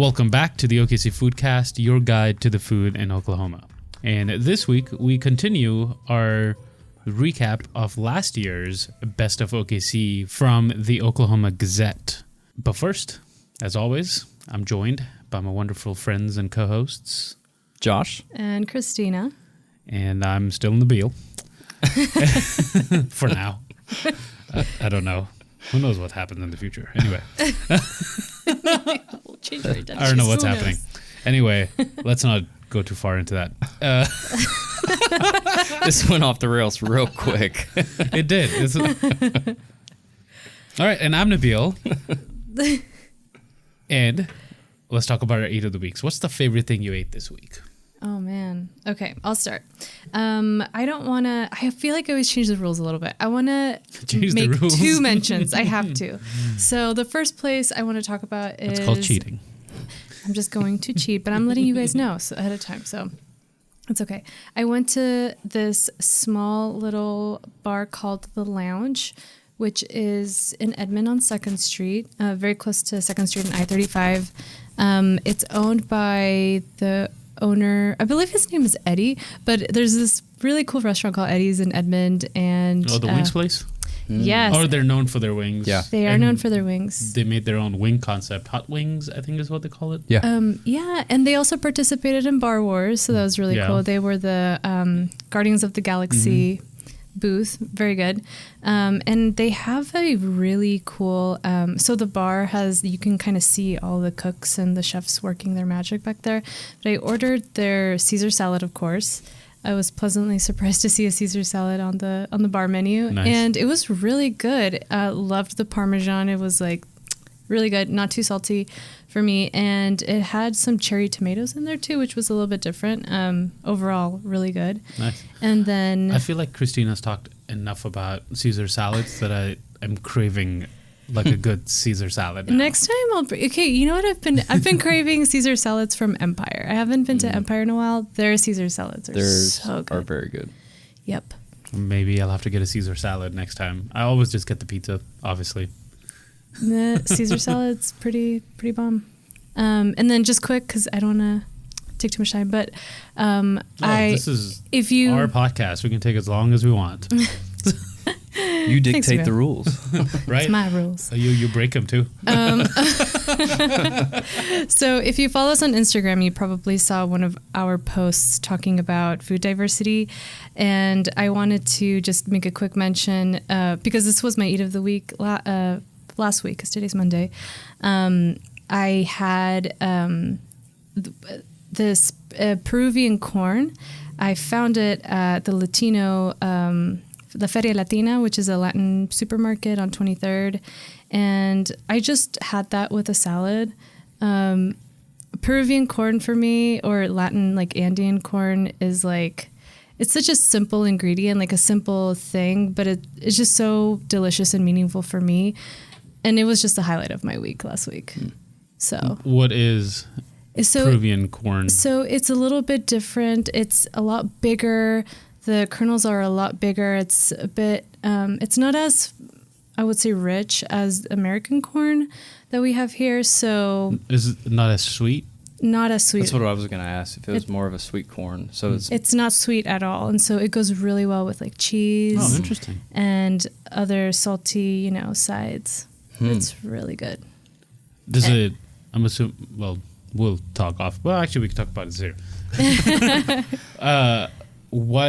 Welcome back to the OKC Foodcast, your guide to the food in Oklahoma. And this week, we continue our recap of last year's Best of OKC from the Oklahoma Gazette. But first, as always, I'm joined by my wonderful friends and co-hosts, Josh and Christina. And I'm still in the Beal. For now. I don't know. Who knows what happens in the future? Anyway. We'll change our identity. I don't know what's happening. Anyway, let's not go too far into that. This went off the rails real quick. It did. All right, and I'm Nabil. And let's talk about our Eat of the Weeks. What's the favorite thing you ate this week? Oh, man. Okay, I'll start. I feel like I always change the rules a little bit. I want to make two mentions. I have to. So the first place I want to talk about is... It's called cheating. I'm just going to cheat, but I'm letting you guys know ahead of time, so it's okay. I went to this small little bar called The Lounge, which is in Edmond on 2nd Street, very close to 2nd Street and I-35. It's owned by the owner, I believe his name is Eddie, but there's this really cool restaurant called Eddie's in Edmond. And the wings place? Yes. Or they're known for their wings. Yeah. They are known for their wings. They made their own wing concept. Hot wings, I think is what they call it. Yeah. Yeah, and they also participated in Bar Wars, so that was really cool. They were the Guardians of the Galaxy booth. Very good. And they have a really cool, so the bar has, you can kind of see all the cooks and the chefs working their magic back there. But I ordered their Caesar salad, of course. I was pleasantly surprised to see a Caesar salad on the bar menu. Nice. And it was really good. Loved the Parmesan. It was like really good, not too salty for me. And it had some cherry tomatoes in there too, which was a little bit different. Overall, really good. Nice. And then... I feel like Christina's talked enough about Caesar salads that I am craving like a good Caesar salad now. Next time okay, you know what I've been craving Caesar salads from Empire. I haven't been to Empire in a while. Their Caesar salads are so good. Are very good. Yep. Maybe I'll have to get a Caesar salad next time. I always just get the pizza, obviously. The Caesar salad's pretty bomb. And then just quick, because I don't want to take too much time, but this is our podcast. We can take as long as we want. You dictate the rules. Right? It's my rules. You break them too. So if you follow us on Instagram, you probably saw one of our posts talking about food diversity. And I wanted to just make a quick mention, because this was my Eat of the Week last week, because today's Monday. I had this Peruvian corn. I found it at the Latino... La Feria Latina, which is a Latin supermarket on 23rd. And I just had that with a salad. Peruvian corn for me, or Latin, like Andean corn, is like, it's such a simple ingredient, like a simple thing, but it's just so delicious and meaningful for me. And it was just the highlight of my week last week. So what is Peruvian corn? So it's a little bit different. It's a lot bigger. The kernels are a lot bigger. It's a bit, it's not as, I would say, rich as American corn that we have here. So is it not as sweet? Not as sweet. That's what I was going to ask, if it was more of a sweet corn. So it's not sweet at all. And so it goes really well with like cheese. Oh, interesting. And other salty, sides. It's really good. Does it, I'm assuming, well, we'll talk off. Well, actually, we can talk about it here. Well,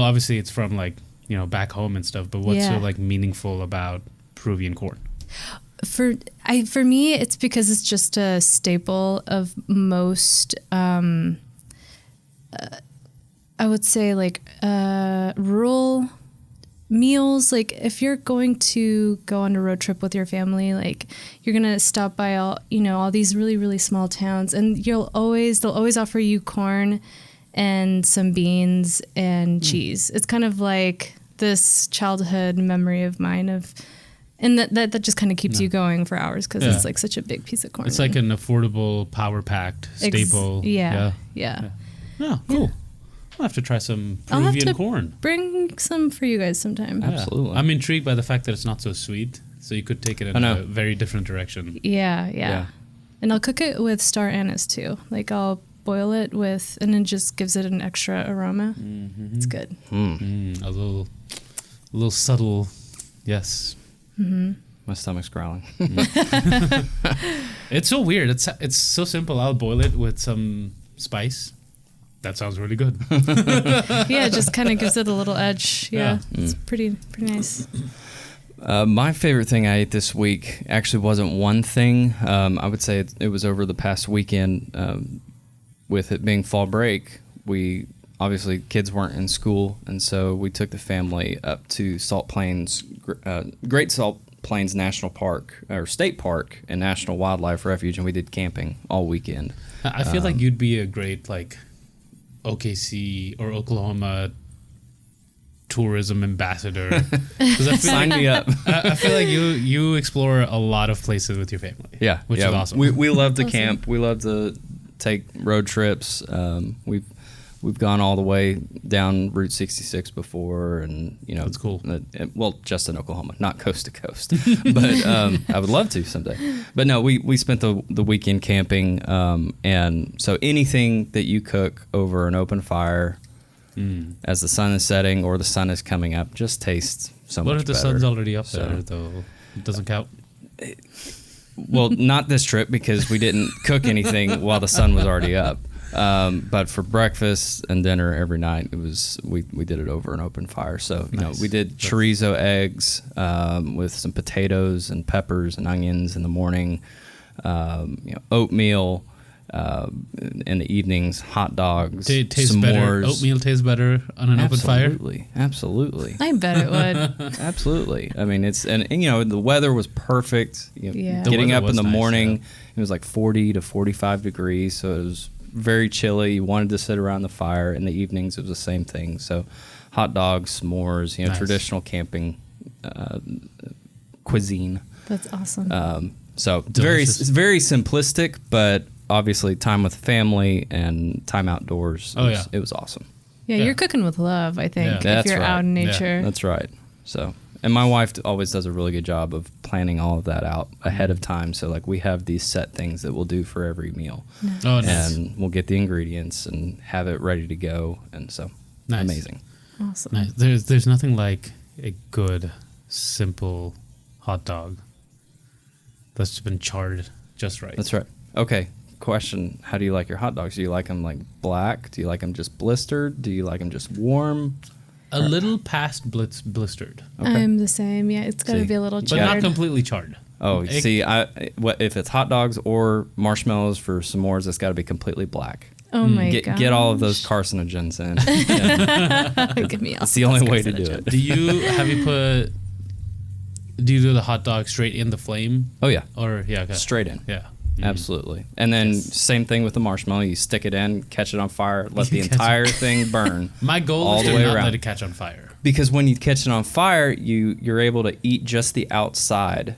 obviously it's from like, back home and stuff, but what's so like meaningful about Peruvian corn? For me, it's because it's just a staple of most, I would say like, rural meals. Like if you're going to go on a road trip with your family, like you're going to stop by all these really, really small towns, and they'll always offer you corn and some beans and cheese. It's kind of like this childhood memory of mine and that just kind of keeps you going for hours because it's like such a big piece of corn. It's like an affordable, power-packed staple. Yeah. Oh, cool. Yeah. I'll have to try some Peruvian corn. Bring some for you guys sometime. Yeah. Absolutely. I'm intrigued by the fact that it's not so sweet, so you could take it in a very different direction. Yeah. And I'll cook it with star anise too. Like I'll boil it with, and it just gives it an extra aroma. Mm-hmm. It's good. A little subtle, yes. My stomach's growling. It's so weird. It's so simple. I'll boil it with some spice. That sounds really good. Yeah, it just kind of gives it a little edge. Yeah, it's pretty nice. My favorite thing I ate this week actually wasn't one thing. I would say it was over the past weekend. With it being fall break, we obviously kids weren't in school, and so we took the family up to Salt Plains, Great Salt Plains National Park or State Park and National Wildlife Refuge, and we did camping all weekend. I feel like you'd be a great like OKC or Oklahoma tourism ambassador. 'Cause I feel Sign me up. I feel like you explore a lot of places with your family. Yeah, which is awesome. We love to Awesome. camp. We love to take road trips. We've gone all the way down Route 66 before, and That's cool. Well, just in Oklahoma, not coast to coast, but I would love to someday. But no, we spent the weekend camping, and so anything that you cook over an open fire as the sun is setting or the sun is coming up just tastes so much What if the better. sun's already up So- there though? It doesn't count. Well, not this trip because we didn't cook anything while the sun was already up. But for breakfast and dinner every night, it was we did it over an open fire. So Nice. we did chorizo eggs with some potatoes and peppers and onions in the morning. Oatmeal in the evenings, hot dogs, It tastes better. s'mores. Oatmeal tastes better on an open fire. Absolutely. I bet it would. Absolutely. I mean, and the weather was perfect. Yeah. The Getting weather up in was the nice, morning, yeah. it was like 40 to 45 degrees, so it was very chilly. You wanted to sit around the fire. In the evenings, it was the same thing. So, hot dogs, s'mores, Nice. traditional camping cuisine. That's awesome. So Delicious. it's very simplistic, but obviously time with family and time outdoors. Oh, yeah. It was awesome. Yeah, Yeah. you're cooking with love, I think, Yeah. if That's you're right. out in Yeah. nature. That's right. So, and my wife always does a really good job of planning all of that out ahead of time. So, like, we have these set things that we'll do for every meal, Oh, nice. and we'll get the ingredients and have it ready to go. And so, Nice. amazing. Awesome. Nice. There's nothing like a good, simple hot dog that's been charred just right. That's right. Okay. Question: how do you like your hot dogs? Do you like them like black? Do you like them just blistered? Do you like them just warm? A little past blistered, Okay. I'm the same. Yeah, it's got to See. be a little but charred. not completely charred. Oh, It- see, what if it's hot dogs or marshmallows for s'mores? It's got to be completely black. Oh my god. Get all of those carcinogens in. Yeah. Give me all It's the only those way to do carcinogens. it. Do you do the hot dog straight in the flame? Oh yeah, Or yeah, okay. straight in. Yeah. Absolutely. And then Yes. same thing with the marshmallow. You stick it in, catch it on fire, let the You catch entire thing burn. My goal All is the to way not around. let it catch on fire. Because when you catch it on fire, you're able to eat just the outside.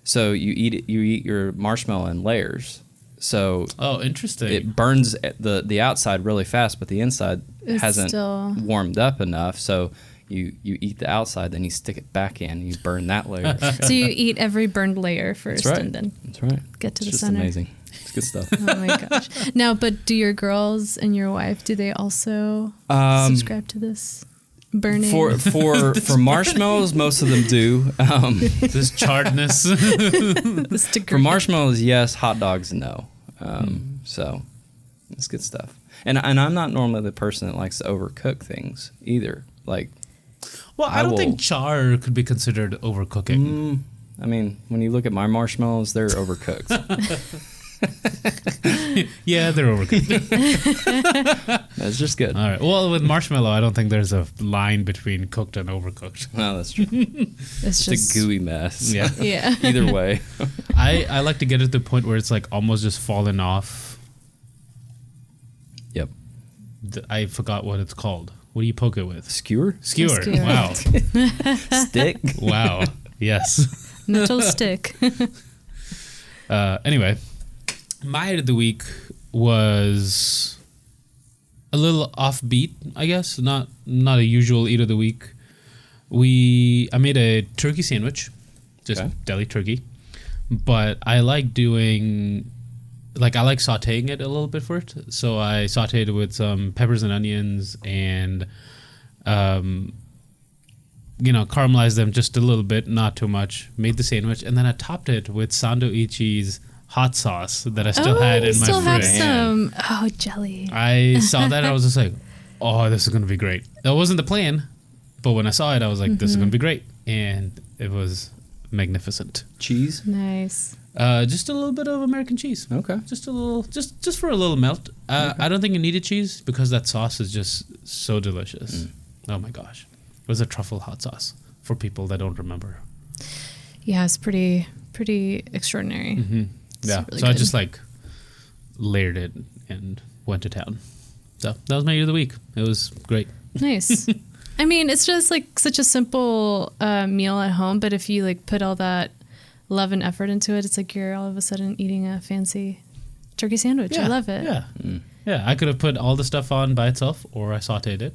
So you eat your marshmallow in layers. So Oh, interesting. it burns the outside really fast, but the inside It's hasn't still- warmed up enough. So you eat the outside, then you stick it back in, and you burn that layer. So you eat every burned layer first, That's right. and then That's right. get to It's the just center. amazing. It's good stuff. Oh my gosh! Now, but do your girls and your wife, do they also subscribe to this burning? For marshmallows, most of them do. This charredness. this For degree? marshmallows, yes. Hot dogs, no. So it's good stuff. And I'm not normally the person that likes to overcook things either. Like, Well, I don't will- think char could be considered overcooking. I mean, when you look at my marshmallows, they're overcooked. Yeah, they're overcooked. That's just good. All right. Well, with marshmallow, I don't think there's a line between cooked and overcooked. No, that's true. It's It's just a gooey mess. Yeah. yeah. Either way. I like to get it to the point where it's like almost just fallen off. Yep. I forgot what it's called. What do you poke it with? Skewer? Skewer. Skewer. Wow. Stick? Wow. Yes. Metal stick. Anyway, my hit of the week was a little offbeat, I guess. Not a usual eat of the week. I made a turkey sandwich, just Okay. deli turkey. But I like doing like I like sautéing it a little bit first. So I sautéed it with some peppers and onions and caramelized them just a little bit, not too much. Made the sandwich, and then I topped it with Sandoichi's hot sauce that I still had in my still have fridge. some. Oh, jelly. I saw that, I was just like, oh, this is going to be great. That wasn't the plan, but when I saw it, I was like, this is going to be great. And it was magnificent. Cheese? Nice. Just a little bit of American cheese. Okay. Just a little, just for a little melt. I don't think it needed cheese because that sauce is just so delicious. Oh my gosh. It was a truffle hot sauce for people that don't remember. Yeah, it's pretty extraordinary. Yeah. Really So I good. just like layered it and went to town. So that was my eat of the week. It was great. Nice. I mean, it's just like such a simple meal at home, but if you like put all that love and effort into it, it's like you're all of a sudden eating a fancy turkey sandwich. I love it. Yeah. Yeah. I could have put all the stuff on by itself or I sauteed it.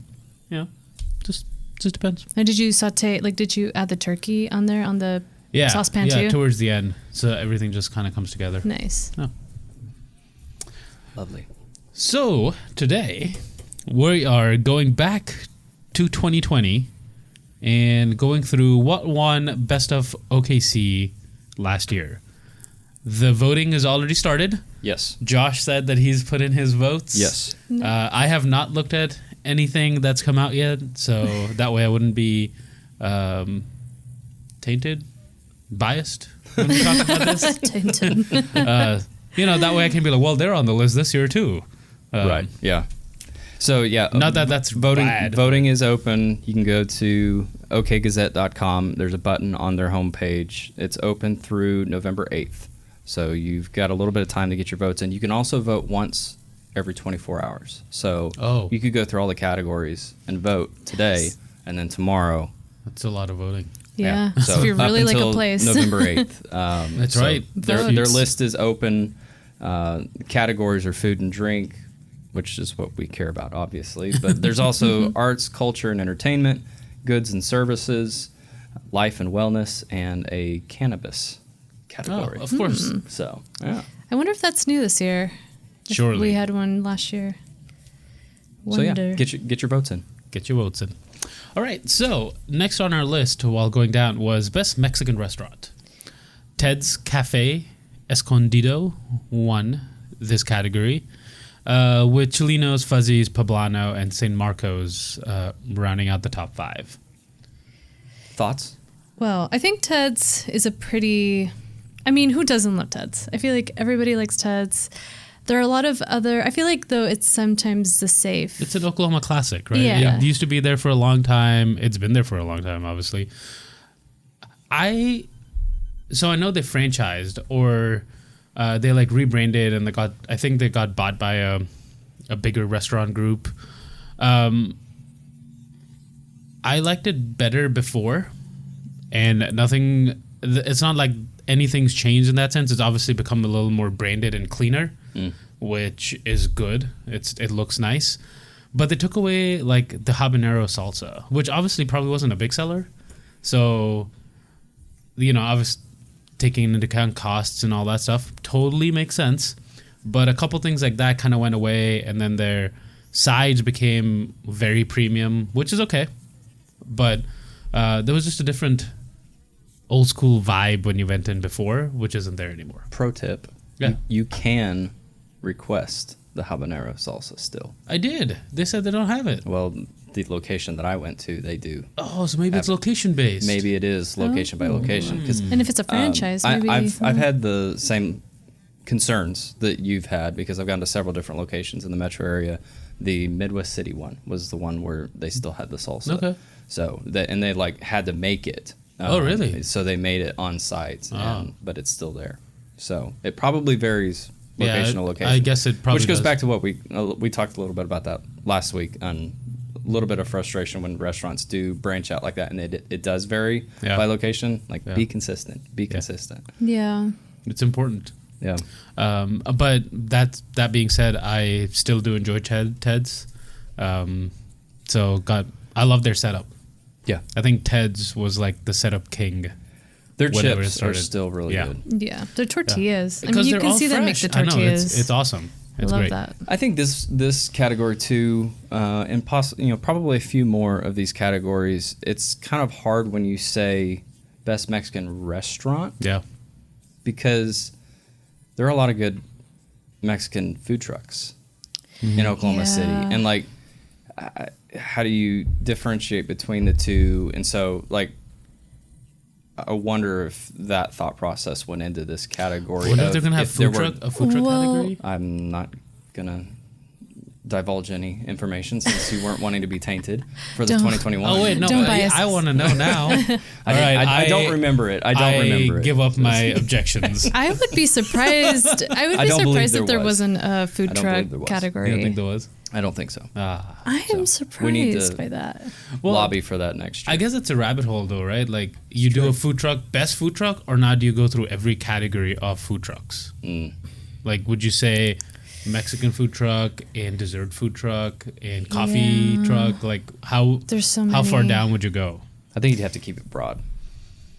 Just depends. And did you saute, like, did you add the turkey on there on the saucepan too? Yeah, towards the end. So everything just kind of comes together. Nice. Oh. Lovely. So today we are going back to 2020 and going through what won Best of OKC last year. The voting has already started. Yes. Josh said that he's put in his votes. Yes. I have not looked at anything that's come out yet, so that way I wouldn't be tainted, biased when we talk about this. Tainted. That way I can be like, well, they're on the list this year too. Right. Yeah. So yeah, Not that that's voting. bad. Voting is open. You can go to okgazette.com. There's a button on their homepage. It's open through November 8th. So you've got a little bit of time to get your votes in. You can also vote once every 24 hours. So you could go through all the categories and vote today and then tomorrow. That's a lot of voting. Yeah. So if you really up like a until place. November 8th. That's right. Their Vote. list is open. Categories are food and drink, which is what we care about, obviously. But there's also arts, culture, and entertainment, goods and services, life and wellness, and a cannabis category. Oh, of course. So, yeah. I wonder if that's new this year. If Surely. we had one last year. So, yeah, Wonder. get your votes in. Get your votes in. All right. So next on our list while going down was Best Mexican Restaurant. Ted's Cafe Escondido won this category, with Chilinos, Fuzzy's, Poblano, and San Marcos rounding out the top 5. Thoughts? Well, I think Ted's is a pretty... I mean, who doesn't love Ted's? I feel like everybody likes Ted's. There are a lot of other... I feel like, though, it's sometimes the safe. It's an Oklahoma classic, right? Yeah. It used to be there for a long time. It's been there for a long time, obviously. So I know they franchised or they like rebranded and I think they got bought by a bigger restaurant group. I liked it better before, and it's not like anything's changed in that sense. It's obviously become a little more branded and cleaner, which is good. It looks nice. But they took away like the habanero salsa, which obviously probably wasn't a big seller. So, I was taking into account costs and all that stuff. Totally makes sense. But a couple things like that kind of went away, and then their sides became very premium, which is okay. But there was just a different old school vibe when you went in before, which isn't there anymore. Pro tip. Yeah. You can request the habanero salsa still. I did. They said they don't have it. Well, the location that I went to, they do. Oh, so maybe it's location based. Maybe it is location by location. 'Cause, And if it's a franchise, maybe... I've had the same concerns that you've had because I've gone to several different locations in the metro area. The Midwest City one was the one where they still had the salsa. Okay. So they like had to make it. Oh, really? So they made it on site, Oh. but it's still there. So it probably varies location to location. I guess it probably Which goes does. back to what we talked a little bit about that last week on a little bit of frustration when restaurants do branch out like that, and it does vary by location. Like, be consistent. Be consistent. Yeah. It's important. Yeah. But that being said, I still do enjoy Ted's. I love their setup. Yeah. I think Ted's was like the setup king Their whenever it chips are started. still really Yeah. good. Yeah, they're tortillas. I mean, Because you they're can all see them make fresh. the I know, tortillas. it's awesome. It's I love great. that. I think this category too, and probably a few more of these categories. It's kind of hard when you say best Mexican restaurant Yeah. because there are a lot of good Mexican food trucks in Oklahoma City, Yeah. and like, how do you differentiate between the two? And so, like, I wonder if that thought process went into this category. Wonder if they're gonna have if there a food truck Well- category. I'm not gonna divulge any information since you weren't wanting to be tainted for the Don't. Oh 2021. wait, no, Don't bias I us. want to know now. All right, I don't remember it. I don't remember it. give up my objections. I would be surprised. I would I be don't believe surprised there if there was. wasn't a food I don't truck believe there was. category. You don't think there was? I don't think so. I am we need to- surprised by that. Well, Lobby for that next year. I guess it's a rabbit hole though, right? Like you do a food truck, best food truck, or not? Do you go through every category of food trucks? Like, would you say Mexican food truck and dessert food truck and coffee Yeah. truck? Like how There's so how far many. down would you go? I think you'd have to keep it broad.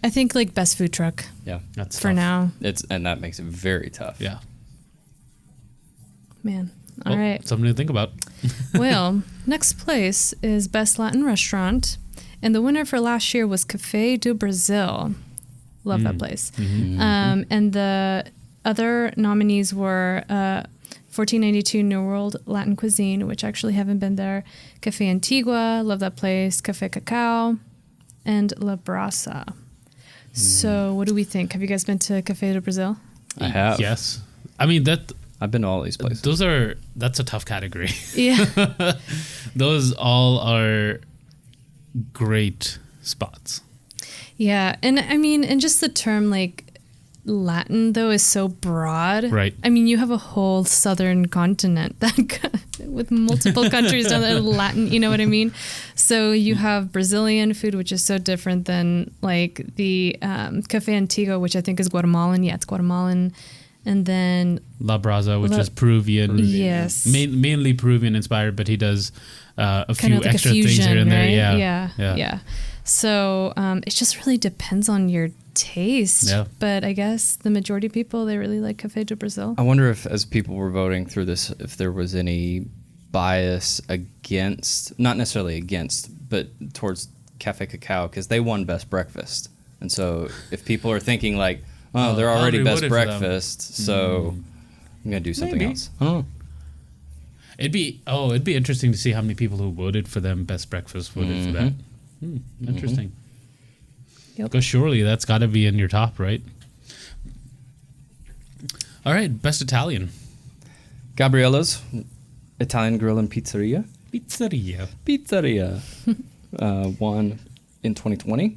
I think like best food truck Yeah, That's for tough. now. and that makes it very tough. Yeah. Man. All Well, right. Something to think about. Well, next place is Best Latin Restaurant. And the winner for last year was Café do Brazil. Love that place. And the other nominees were 1492 New World Latin Cuisine, which I actually haven't been there. Café Antigua, love that place. Café Cacao, and La Brasa. So what do we think? Have you guys been to Café do Brazil? I have. Yes. I mean that I've been to all these places. that's a tough category. Yeah. Those all are great spots. Yeah. And I mean, and just the term like Latin though is so broad. Right. I mean, you have a whole southern continent that with multiple countries down there, Latin, you know what I mean? So you have Brazilian food, which is so different than like the Café Antigua, which I think is Guatemalan. Yeah, it's Guatemalan. And then La Brasa, which is Peruvian. Yes. Mainly Peruvian inspired, but he does a kind few of like extra a fusion, things here and there. right? Yeah. Yeah. So it just really depends on your taste. Yeah. But I guess the majority of people, they really like Café do Brazil. I wonder if, as people were voting through this, if there was any bias against, not necessarily against, but towards Cafe Cacao, because they won Best Breakfast. And so if people are thinking like, oh, they're I already already Best voted for them. Breakfast, so I'm going to do something Maybe. else. I don't know. It'd be interesting to see how many people who voted for them best breakfast voted for that. Interesting. Yep. Because surely that's got to be in your top, right? All right, best Italian. Gabriella's Italian Grill and Pizzeria. Pizzeria. Won in 2020.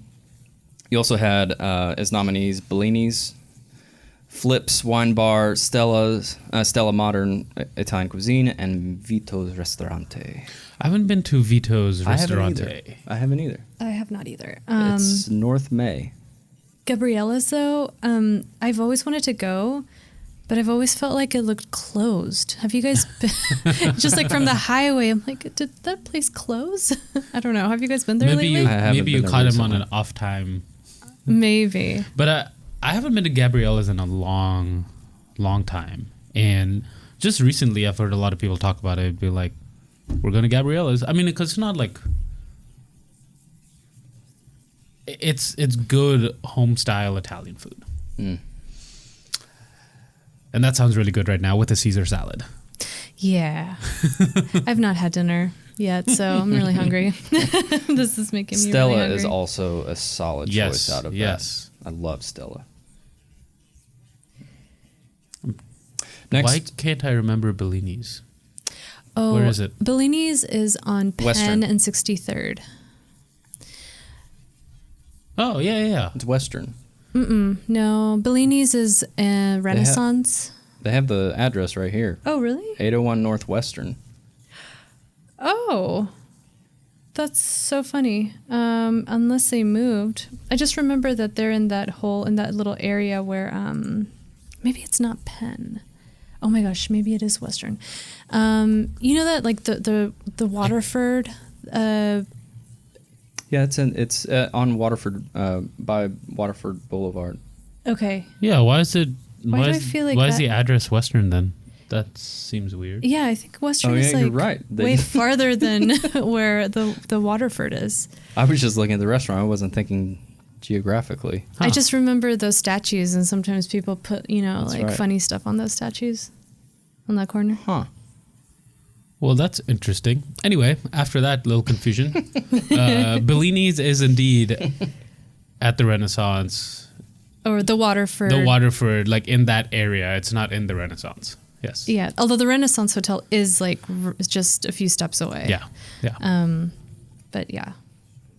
You also had as nominees Bellini's, Flips Wine Bar, Stella Modern Italian Cuisine, and Vito's Ristorante. I haven't been to Vito's Ristorante. I haven't either. I have not either. It's North May. Gabriella's though, I've always wanted to go, but I've always felt like it looked closed. Have you guys been, just like from the highway, I'm like, did that place close? I don't know. Have you guys been there Maybe lately? I haven't you been there caught him on recently. an off time. Maybe. But I haven't been to Gabriella's in a long time. And just recently, I've heard a lot of people talk about it. Be like, we're going to Gabriella's. I mean, because it's not like... It's good home-style Italian food. Mm. And that sounds really good right now with a Caesar salad. Yeah. I've not had dinner yet, so I'm really hungry. This is making me Stella really hungry. is also a solid Yes, choice out of yes. that. I love Stella. Next, Why can't I remember Bellini's? Oh, where is it? Bellini's is on Penn Western. and 63rd. Oh, yeah. it's Western. No, Bellini's is Renaissance. They have the address right here. Oh, really? 801 Northwestern. Oh, that's so funny. Unless they moved, I just remember that they're in that little area where maybe it's not Penn. Oh my gosh, maybe it is Western. You know that like the Waterford. Yeah, Yeah, it's on Waterford, by Waterford Boulevard. Okay. Yeah, why is it? Why do I feel like why is that- the address Western then? That seems weird. Yeah, I think Western Oh, yeah, is like you're right. way farther than where the Waterford is. I was just looking at the restaurant. I wasn't thinking geographically. Huh. I just remember those statues, and sometimes people put, That's like right. funny stuff on those statues on that corner. Huh. Well, that's interesting. Anyway, after that little confusion, Bellini's is indeed at the Renaissance. Or the Waterford. The Waterford, like in that area. It's not in the Renaissance. Yes. Yeah, although the Renaissance Hotel is like just a few steps away. Yeah. Yeah. But yeah,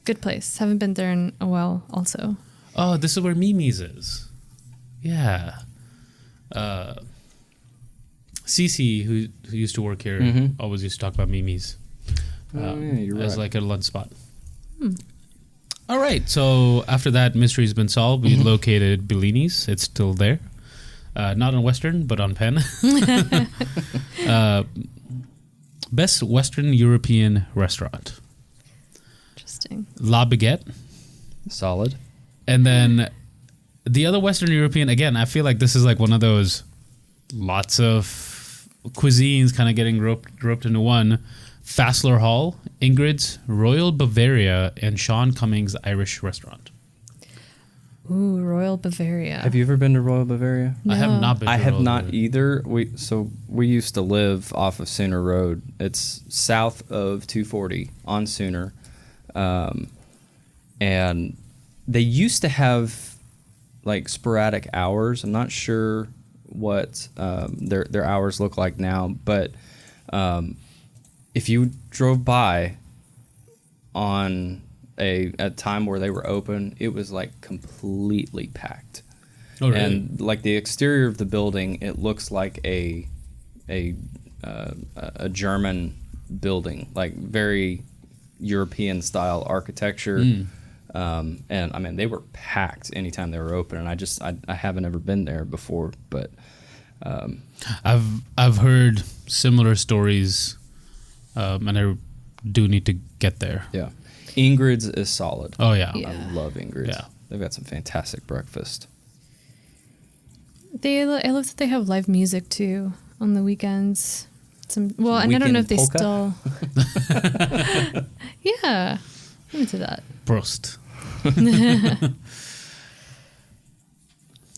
good place. Haven't been there in a while also. Oh, this is where Mimi's is. Yeah. Cece, who used to work here, Mhm. always used to talk about Mimi's Yeah, you're as right. like a lunch spot. All right. So after that mystery's been solved, we located Bellini's. It's still there. Not on Western, but on Penn. Best Western European restaurant. Interesting. La Baguette. Solid. And then the other Western European, again, I feel like this is like one of those lots of cuisines kind of getting roped into one. Fassler Hall, Ingrid's, Royal Bavaria, and Sean Cummings Irish Restaurant. Ooh, Royal Bavaria. Have you ever been to Royal Bavaria? I have No. not been to I have Royal not Bavaria. either. We used to live off of Sooner Road. It's south of 240 on Sooner, and they used to have like sporadic hours. I'm not sure what their hours look like now, but if you drove by on a time where they were open, it was like completely packed. Oh, really? And like the exterior of the building, it looks like a German building, like very European style architecture. And I mean, they were packed anytime they were open. And I haven't ever been there before, but I've heard similar stories, and I do need to get there. yeah, Ingrid's is solid. Oh yeah. Yeah. I love Ingrid's. Yeah. They've got some fantastic breakfast. I love that they have live music too on the weekends. And I don't know if they Weekend still. Yeah, I'm into that. Prost.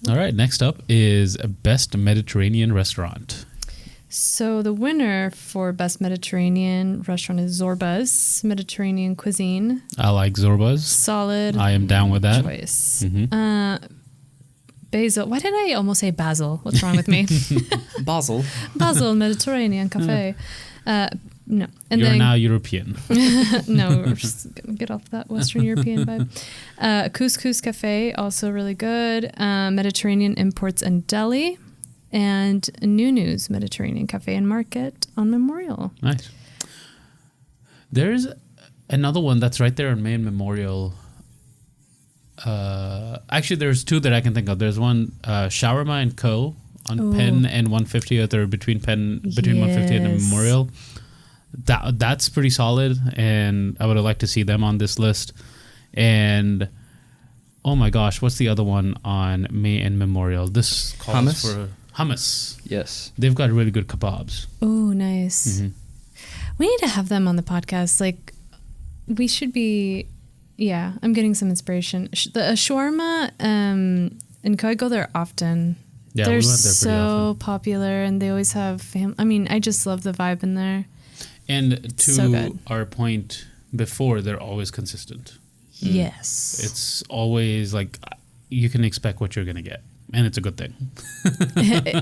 All right. Next up is Best Mediterranean Restaurant. So the winner for Best Mediterranean Restaurant is Zorba's Mediterranean Cuisine. I like Zorba's. Solid I am down with that. choice. Mhm. Basil. Why did I almost say Basil? What's wrong with me? Basel. Basil Mediterranean Cafe. No. And You're then now European. no, we're just gonna get off that Western European vibe. Couscous Cafe, also really good. Mediterranean Imports and Deli, and Nunu's Mediterranean Cafe and Market on Memorial. Nice. There's another one that's right there on Main Memorial. Actually, there's two that I can think of. There's one, Shawarma and Co. on Ooh. Penn and 150th, or between 150th and Yes. Memorial. That's pretty solid, and I would have liked to see them on this list. And oh my gosh, what's the other one on May and Memorial? This calls Hummus? for hummus. Yes. They've got really good kebabs. Oh, nice. Mhm. We need to have them on the podcast. Like, we should be. Yeah, I'm getting some inspiration. The shawarma, and I go there often. Yeah, They're we went there pretty so often. popular, and they always have. I just love the vibe in there. And to So good. our point before, they're always consistent. Yes. It's always like you can expect what you're going to get, and it's a good thing.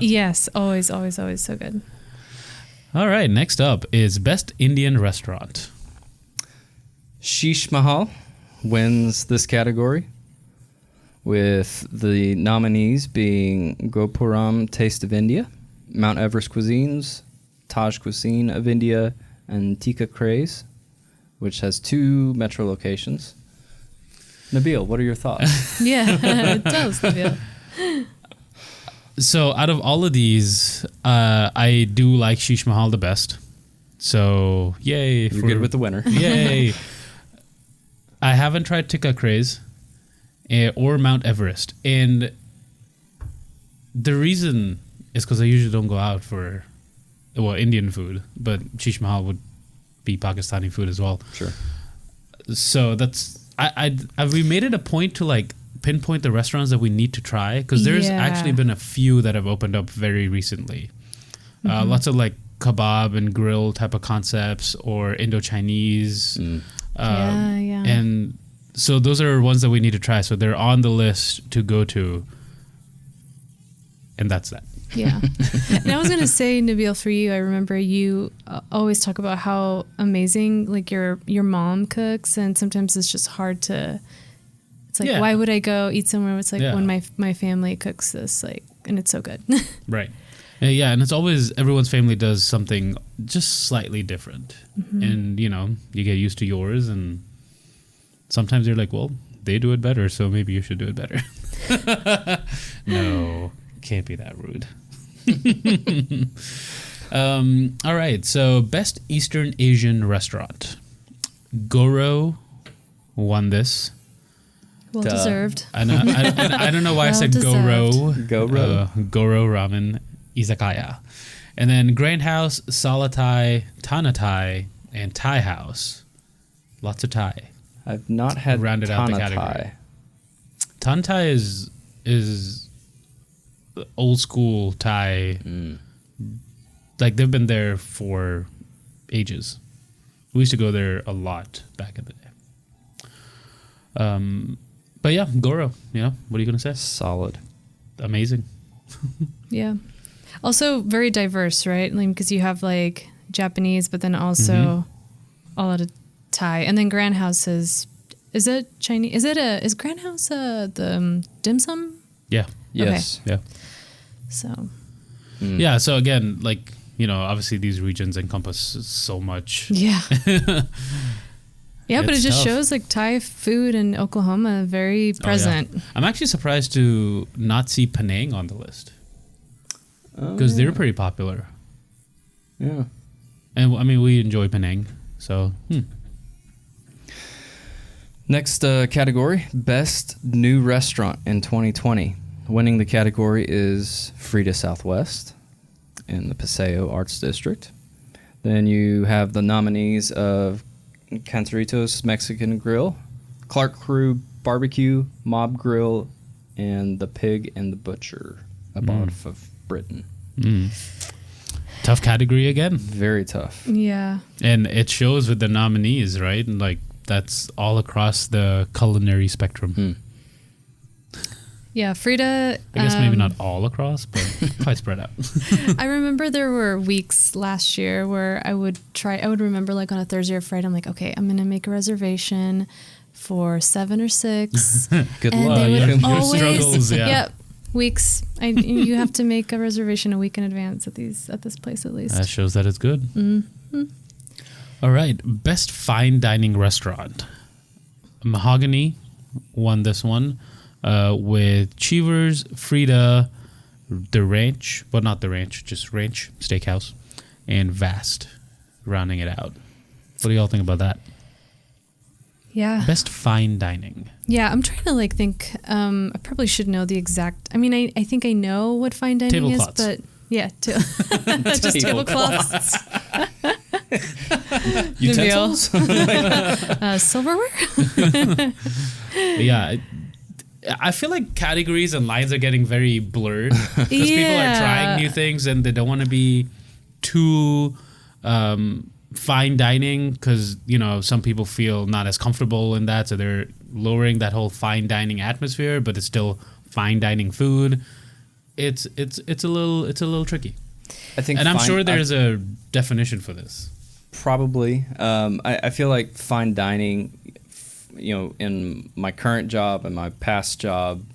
Yes, always, always, always so good. All right, next up is Best Indian Restaurant. Sheesh Mahal wins this category, with the nominees being Gopuram Taste of India, Mount Everest Cuisines, Taj Cuisine of India, and Tikka Craze, which has 2 metro locations. Nabil, what are your thoughts? Yeah, it does. Nabil. So out of all of these, I do like Sheesh Mahal the best. So yay. You're good with the winner. Yay. I haven't tried Tikka Craze or Mount Everest. And the reason is because I usually don't go out for, Indian food, but Shish Mahal would be Pakistani food as well. Sure. So that's, we made it a point to like pinpoint the restaurants that we need to try, because there's actually been a few that have opened up very recently. Lots of like kebab and grill type of concepts, or Indo-Chinese. And so those are ones that we need to try. So they're on the list to go to. And that's that. Yeah. And I was going to say, Nabil, for you, I remember you always talk about how amazing like your mom cooks. And sometimes it's just hard to, it's like, why would I go eat somewhere? It's like when my family cooks this, like, and it's so good. Right. Yeah, and it's always everyone's family does something just slightly different. And, you get used to yours, and sometimes you're like, well, they do it better, so maybe you should do it better. No, can't be that rude. All right, so best Eastern Asian restaurant. Goro won this. Well deserved. I don't know why I said Goro. Goro Ramen Izakaya. And then Grand House, Salatai, Tanatai, and Thai House. Lots of Thai. I've not had rounded out the category. Tanatai is old school Thai. Like they've been there for ages. We used to go there a lot back in the day. But yeah, Goro. What are you gonna say? Solid. Amazing. Yeah. Also very diverse, right? Like, because you have like Japanese, but then also a lot of Thai, and then Grand House is it Chinese? Is Grand House the dim sum? Yeah. Yes. Okay. Yeah. So. Yeah. So again, like obviously these regions encompass so much. Yeah. Yeah, but it just tough. shows like Thai food in Oklahoma very present. Yeah. I'm actually surprised to not see Penang on the list, because they're pretty popular. Yeah. And I mean, we enjoy Penang, so. Next category, best new restaurant in 2020. Winning the category is Frida Southwest in the Paseo Arts District. Then you have the nominees of Canceritos Mexican Grill, Clark Crew Barbecue, Mob Grill, and The Pig and the Butcher, a bar of Britain. Tough category again. Very tough. Yeah. And it shows with the nominees, right? And like that's all across the culinary spectrum. Yeah, Frida. I guess maybe not all across, but quite spread out. I remember there were weeks last year where I would remember like on a Thursday or Friday, I'm like, okay, I'm going to make a reservation for 7 or 6. Good and luck. They would Your always, struggles, yeah. Yep, weeks. You have to make a reservation a week in advance at this place at least. That shows that it's good. All right, best fine dining restaurant. Mahogany won this one. With Cheevers, Frida, The Ranch, but not The Ranch, just Ranch Steakhouse, and Vast, rounding it out. What do y'all think about that? Yeah. Best fine dining. Yeah, I'm trying to like think. I probably should know the exact. I mean, I think I know what fine dining is, but yeah, just tablecloths. Utensils? Silverware. Yeah. I feel like categories and lines are getting very blurred because people are trying new things and they don't want to be too fine dining because, some people feel not as comfortable in that. So they're lowering that whole fine dining atmosphere, but it's still fine dining food. It's a little tricky. I think, and I'm sure there's a definition for this. Probably. I feel like fine dining, in my current job and my past job,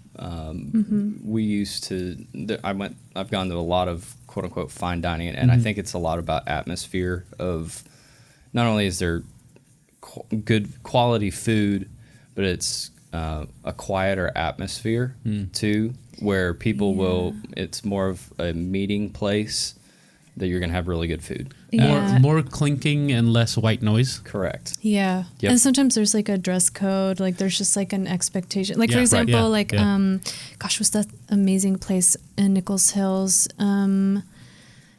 we used to. I've gone to a lot of quote unquote fine dining, and I think it's a lot about atmosphere. Of not only is there good quality food, but it's a quieter atmosphere too, where people will. It's more of a meeting place that you're going to have really good food. Yeah. More clinking and less white noise. Correct. Yeah. Yep. And sometimes there's like a dress code, like there's just like an expectation. Like Yeah, for right, example, yeah, like yeah. gosh, what's that amazing place in Nichols Hills?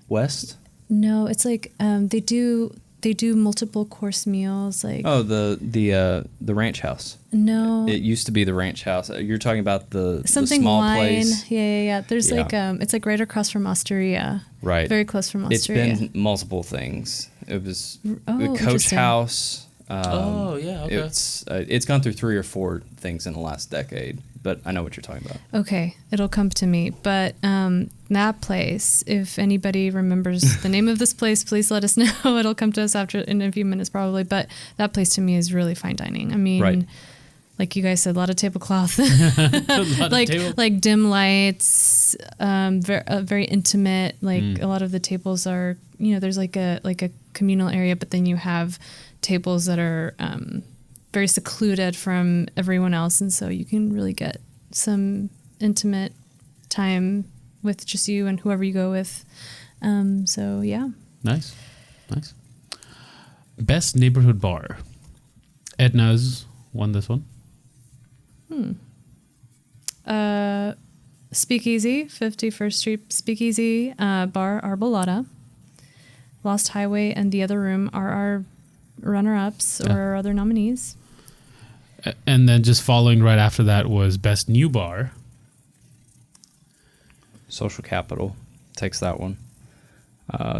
West? No, it's like they do multiple course meals, like Oh, the ranch house. no It used to be the ranch house. You're talking about the something small wine. place. Yeah. There's Yeah. like it's like right across from Osteria. Right. Very close from It's Osteria. been multiple things. It was Oh, the coach interesting. house. Oh, yeah, okay. It's gone through 3 or 4 things in the last decade, but I know what you're talking about. Okay, it'll come to me. But that place, if anybody remembers the name of this place, please let us know. It'll come to us after in a few minutes probably. But that place to me is really fine dining. I mean, Right. like you guys said, a lot of tablecloth, A lot of table- like dim lights, very intimate. Like a lot of the tables are, there's like a communal area, but then you have tables that are very secluded from everyone else, and so you can really get some intimate time with just you and whoever you go with. So yeah. Nice. Best neighborhood bar. Edna's won this one. Speakeasy, 51st Street Speakeasy Bar Arbolada. Lost Highway and The Other Room are our runner-ups or Yeah. our other nominees. And then just following right after that was best new bar. Social Capital takes that one.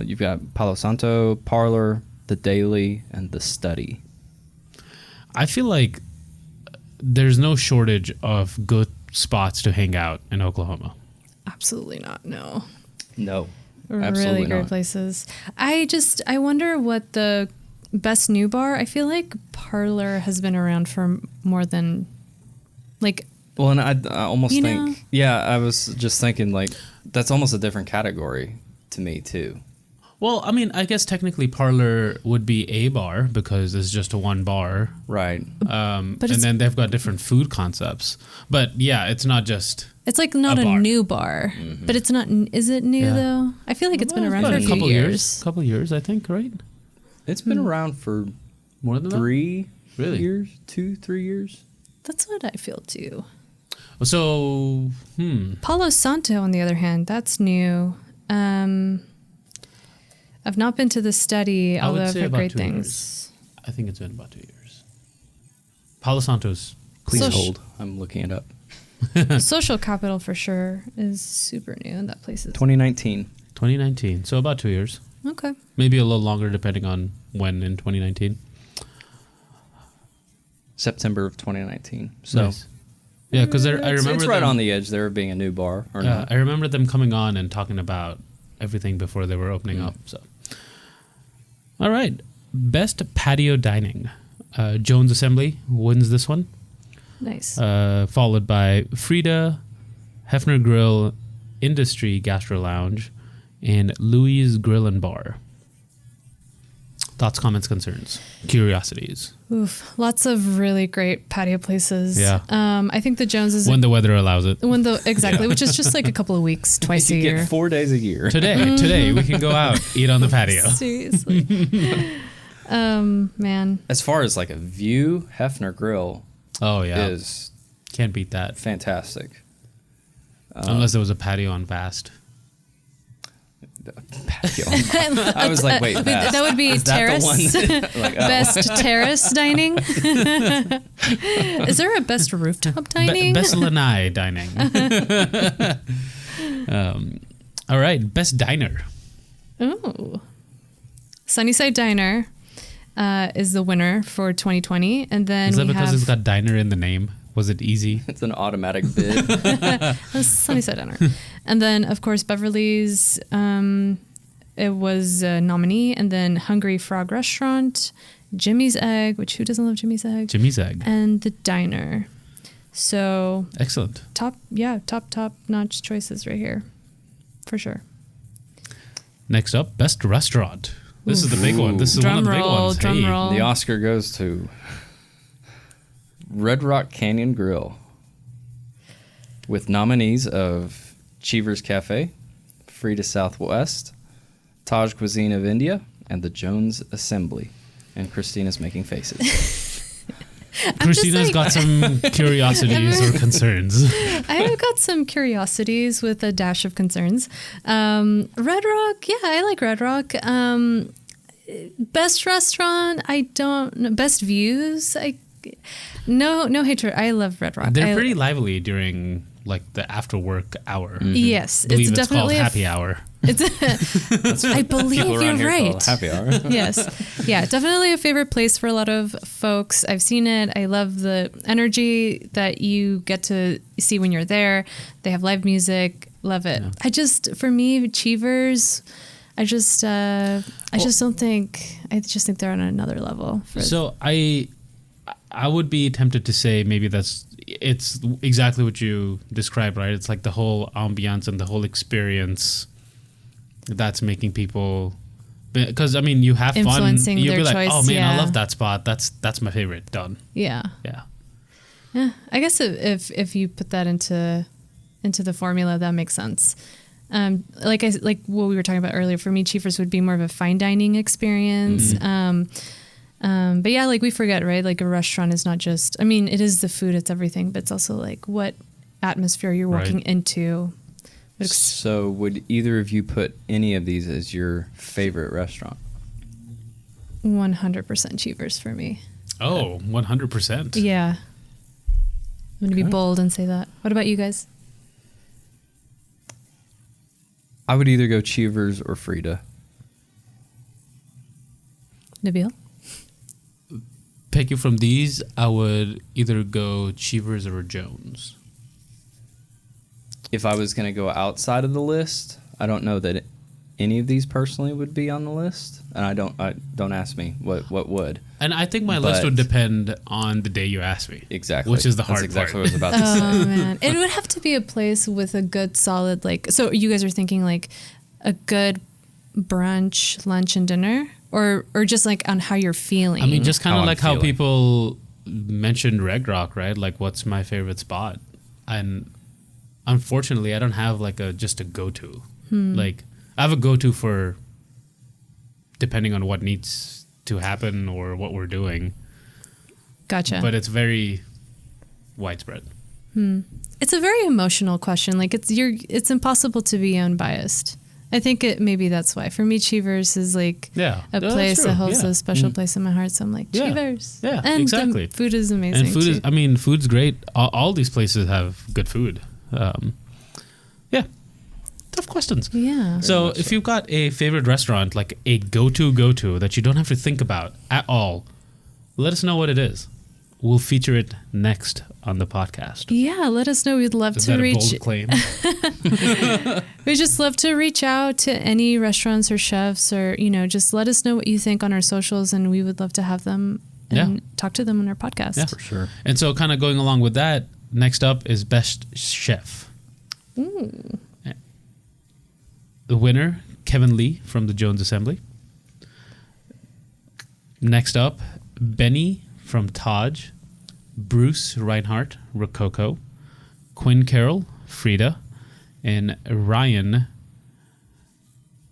You've got Palo Santo, Parlor, The Daily, and The Study. I feel like there's no shortage of good spots to hang out in Oklahoma. Absolutely not, no. No, Really absolutely great not. places. I wonder what the best new bar, I feel like Parlor has been around for more than, like, Well, and I almost You think, know? yeah, I was just thinking like that's almost a different category to me too. Well, I mean, I guess technically Parlor would be a bar because it's just a one bar. Right. But And it's- then they've got different food concepts. But yeah, it's not just... it's like not A a, bar. new bar, but it's not, is it new Yeah. though? I feel like it's been Well, around about for a few couple years. Couple years, I think, right? It's been around for More than 3 Really? years, 2-3 years. That's what I feel too. that. So, Palo Santo, on the other hand, that's new. I've not been to the study, I would although I've say heard about great 2 things. I think it's been about 2 years. Palo Santo's... Please So- hold. I'm looking it up. Social Capital for sure is super new, and that place is 2019. 2019. So about 2 years. okay. Maybe a little longer depending on when in 2019. September of 2019. So Nice. Yeah, because I it's remember right them- on the edge there of being a new bar or Yeah, not. I remember them coming on and talking about everything before they were opening up. So, all right, best patio dining. Jones Assembly wins this one, Nice. followed by Frida, Hefner Grill, Industry Gastro Lounge, and Louis Grill and Bar. Thoughts, comments, concerns, curiosities. Oof. Lots of really great patio places. Yeah. I think the Joneses When the weather allows it. exactly, which is just like a couple of weeks, twice a You year. get 4 days a year. Today we can go out, eat on the patio. Seriously. Man. As far as like a view, Hefner Grill Oh yeah, is can't beat that. fantastic. Unless there was a patio on Vast. Patio. I was like, wait, That would be is that terrace. the one? Like, oh. Best terrace dining. Is there a best rooftop dining? Best lanai dining. All right, best diner. Ooh. Sunnyside Diner is the winner for 2020, and then Is that we because have it's got diner in the name? Was it easy? It's an automatic bid. Sunnyside Diner, and then of course Beverly's. It was a nominee, and then Hungry Frog Restaurant, Jimmy's Egg, which who doesn't love Jimmy's Egg, Jimmy's Egg. and the Diner. So Excellent. top notch choices right here, for sure. Next up, best restaurant. This is the big one. This is one of the big ones. Drum roll. The Oscar goes to Red Rock Canyon Grill with nominees of Cheever's Cafe, Frida Southwest, Taj Cuisine of India, and the Jones Assembly. And Christina's making faces. Christina's got some curiosities or concerns. I've got some curiosities with a dash of concerns. Red Rock, yeah, I like Red Rock. Best restaurant, I don't know. Best views, no hatred. I love Red Rock. They're pretty lively during like the after work hour. Yes, I believe it's definitely called happy hour. I believe People around you're here call right. it happy hour. Yes. Yeah, definitely a favorite place for a lot of folks. I've seen it. I love the energy that you get to see when you're there. They have live music. Love it. Yeah. For me, Cheevers, I just don't think, I just think they're on another level. So I would be tempted to say maybe it's exactly what you described, right? It's like the whole ambiance and the whole experience that's making people, because I mean, you have fun. Influencing You'll their be like, choice, oh man, yeah. I love that spot. That's my favorite. Done. Yeah. Yeah. Yeah. I guess if you put that into the formula, that makes sense. Like what we were talking about earlier, for me, Cheevers would be more of a fine dining experience. Mm-hmm. But yeah, like we forget, right? Like a restaurant is not just, I mean, it is the food, it's everything, but it's also like what atmosphere you're walking into. So would either of you put any of these as your favorite restaurant? 100% Cheevers for me. Oh, 100%. Yeah. I'm going to be bold and say that. What about you guys? I would either go Cheevers or Frida. Nabil? Pick you from these, I would either go Cheevers or Jones. If I was going to go outside of the list, I don't know that any of these personally would be on the list, and I don't ask me what would. And I think my list would depend on the day you ask me. Exactly. Which is the hard That's exactly part. what I was about to say. Oh man, it would have to be a place with a good solid, like, so you guys are thinking like a good brunch, lunch, and dinner, or just like on how you're feeling. I mean, just kind How of I'm like how feeling. people mentioned Red Rock, right? Like, what's my favorite spot? And unfortunately, I don't have like just a go-to. Like, I have a go-to for depending on what needs to happen or what we're doing. Gotcha. But it's very widespread. It's a very emotional question. Like it's impossible to be unbiased. I think maybe that's why. For me, Cheevers is like Yeah. a That's place true. that holds Yeah. a special place in my heart. So I'm like, Yeah. Cheevers. Yeah, and exactly. the food is amazing. And food too. is, I mean, food's great. All these places have good food. Yeah. Tough questions. Yeah. So much if so. you've got a favorite restaurant, like a go-to that you don't have to think about at all, let us know what it is. We'll feature it next on the podcast. Yeah, let us know. We'd love Is to that a reach. bold claim? We just love to reach out to any restaurants or chefs, or just let us know what you think on our socials, and we would love to have them and talk to them on our podcast. Yeah. For sure. And so kind of going along with that, next up is Best Chef. Ooh. The winner, Kevin Lee from the Jones Assembly. Next up, Benny from Taj, Bruce Reinhardt, Rococo, Quinn Carroll, Frida, and Ryan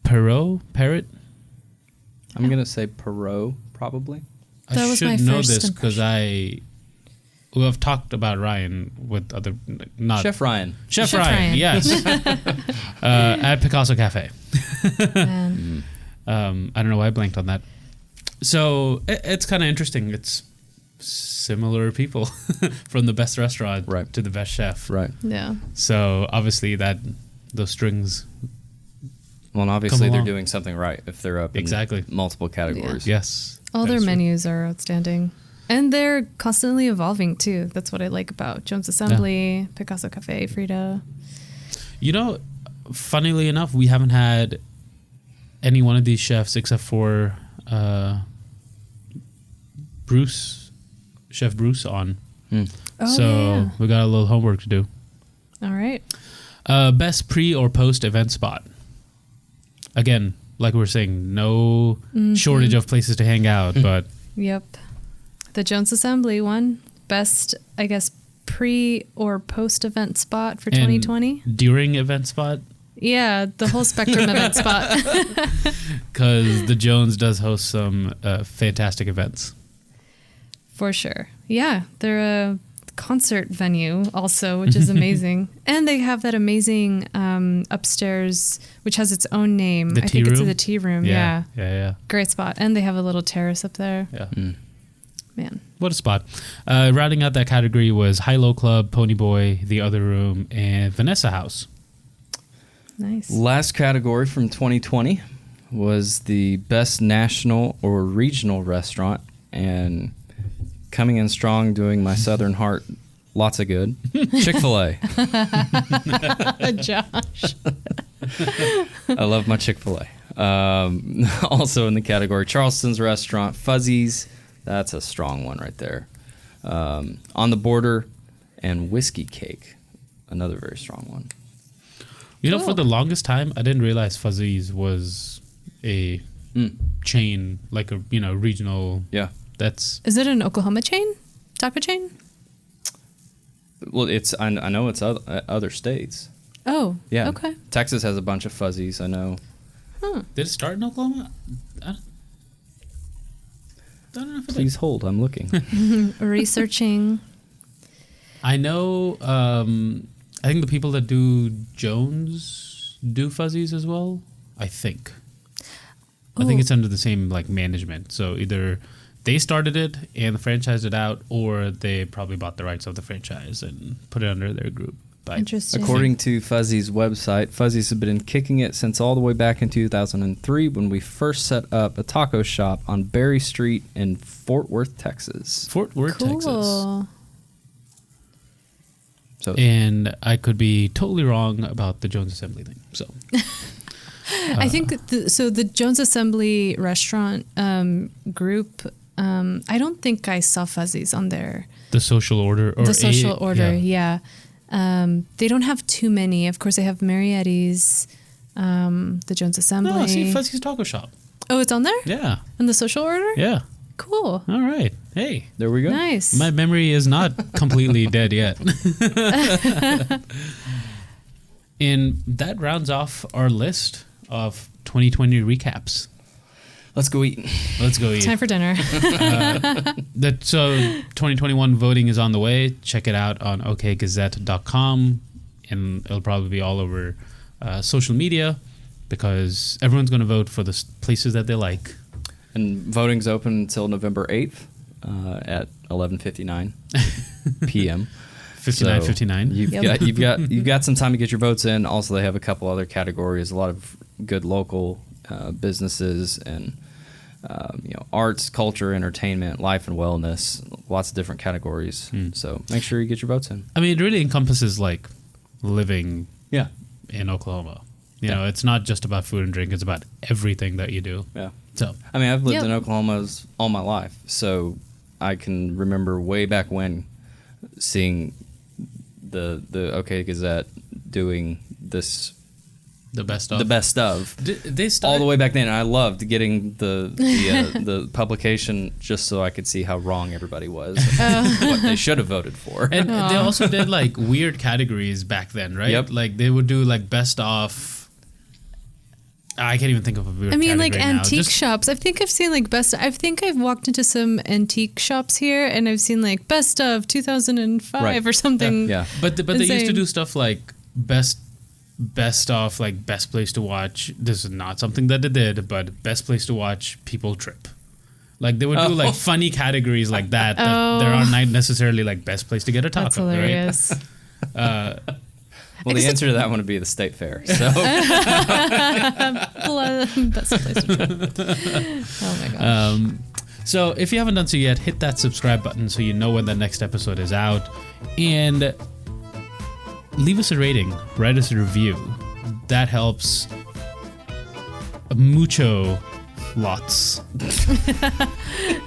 Parrot. I'm going to say Perot, probably. That I was should my know first this because I've talked about Ryan with other, not Chef Ryan. Chef Chef Ryan, Ryan. yes, at Picasso Cafe. Man. I don't know why I blanked on that. So it's kind of interesting. It's similar people from the best restaurant Right. to the best chef. Right. Yeah. So obviously those strings. Well, and obviously Come they're along. doing something right if they're up Exactly. in multiple categories. Yes. All that their is true. menus are outstanding. And they're constantly evolving too. That's what I like about Jones Assembly, Picasso Cafe, Frida. Funnily enough, we haven't had any one of these chefs except for Chef Bruce on. Oh, So yeah. we got a little homework to do. All right. Best pre or post event spot. Again, like we were saying, no shortage of places to hang out, but Yep. The Jones Assembly one. Best, I guess, pre or post event spot for 2020. during event spot. Yeah, the whole Spectrum event spot. Because the Jones does host some fantastic events. For sure. Yeah, they're a concert venue also, which is amazing. And they have that amazing upstairs, which has its own name. The I tea think it's room? the tea room. Yeah. Yeah. Great spot. And they have a little terrace up there. Yeah. Man. What a spot. Rounding out that category was High Low Club, Pony Boy, The Other Room, and Vanessa House. Nice. Last category from 2020 was the best national or regional restaurant, and coming in strong, doing my Southern heart lots of good, Chick-fil-A. Josh. I love my Chick-fil-A. Also in the category, Charleston's Restaurant, Fuzzy's. That's a strong one right there. On the Border, and Whiskey Cake, another very strong one. You know, Cool. for the longest time, I didn't realize Fuzzy's was a chain, like a regional. Yeah. That's Is it an Oklahoma chain? Taco chain? Well, I know it's other states. Oh, Yeah. okay. Texas has a bunch of Fuzzies, I know. did it start in Oklahoma? I don't know if it did. Please hold, I'm looking. Researching. I know. I think the people that do Jones do Fuzzies as well. I think. I think Oh. it's under the same management. So either they started it and franchised it out, or they probably bought the rights of the franchise and put it under their group. But Interesting. According to Fuzzy's website, Fuzzy's have been kicking it since all the way back in 2003 when we first set up a taco shop on Berry Street in Fort Worth, Texas. Fort Worth, Texas. Cool. So And I could be totally wrong about the Jones Assembly thing. So I think the Jones Assembly restaurant group. I don't think I saw Fuzzies on there. the social order, or The social order, yeah. yeah. They don't have too many. Of course, they have Marietti's, the Jones Assembly. No, see Fuzzy's Taco Shop. Oh, it's on there Yeah, in the social order. yeah. Cool. All right. Hey, there we go. Nice. my memory is not completely dead yet. And that rounds off our list of 2020 recaps. Let's go eat. Let's go eat. Time for dinner. So 2021 voting is on the way. Check it out on okgazette.com, and it'll probably be all over social media because everyone's going to vote for the places that they like. And voting's open until November 8th at 11:59 p.m. 59. You've got some time to get your votes in. Also, they have a couple other categories, a lot of good local businesses and arts, culture, entertainment, life and wellness, lots of different categories. So make sure you get your votes in. I mean, it really encompasses living Yeah. in Oklahoma. You know, it's not just about food and drink. It's about everything that you do. Yeah. So I mean, I've lived Yep. in Oklahoma all my life, so I can remember way back when seeing the OK Gazette doing this the best of. the best of They started, all the way back then. And I loved getting the publication just so I could see how wrong everybody was, and what they should have voted for. And they also did weird categories back then, right? Yep. They would do best of. I can't even think of a weird. I mean, category now. antique Just- shops. I think I've seen best. I think I've walked into some antique shops here, and I've seen best of 2005 Right. or something. Yeah. But they used to Insane. do stuff like best of best place to watch. This is not something that they did, but best place to watch people trip. They would do funny categories like that. That there aren't necessarily best place to get a taco. That's hilarious. Right? Well, the answer to that one would be the state fair. So Best place to trip. Oh my gosh. So if you haven't done so yet, hit that subscribe button so you know when the next episode is out, and leave us a rating, write us a review. That helps mucho lots.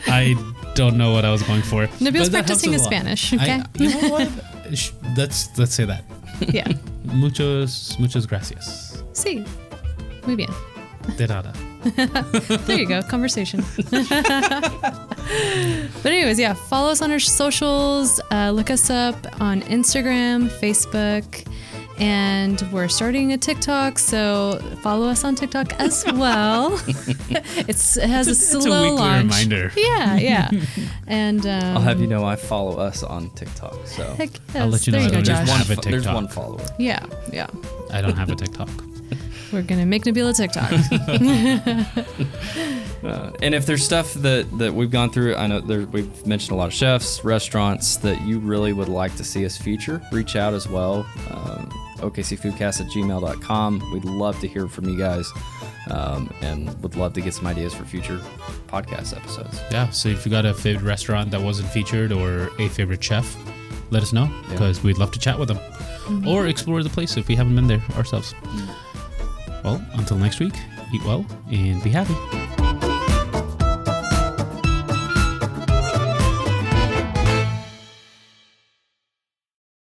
I don't know what I was going for. Nabil's but that helps practicing a his lot. Spanish. Okay. You know what? Let's say that. Yeah. Muchos gracias. Sí. Muy bien. De nada. There you go. Conversation. But anyways, yeah, follow us on our socials. Look us up on Instagram, Facebook, And we're starting a TikTok, so follow us on TikTok as well. It has a slow it's a weekly launch. reminder. Yeah. And I'll have you know I follow us on TikTok. So heck yes. I'll let you know There I you go, don't Josh. have a TikTok. there's one follower. Yeah. I don't have a TikTok. We're gonna make Nabila TikTok. And if there's stuff that we've gone through, I know we've mentioned a lot of chefs, restaurants that you really would like to see us feature, reach out as well. OKCfoodcast@gmail.com. We'd love to hear from you guys, and would love to get some ideas for future podcast episodes. Yeah, so if you got a favorite restaurant that wasn't featured or a favorite chef, let us know because we'd love to chat with them or explore the place if we haven't been there ourselves. Well, until next week, eat well and be happy.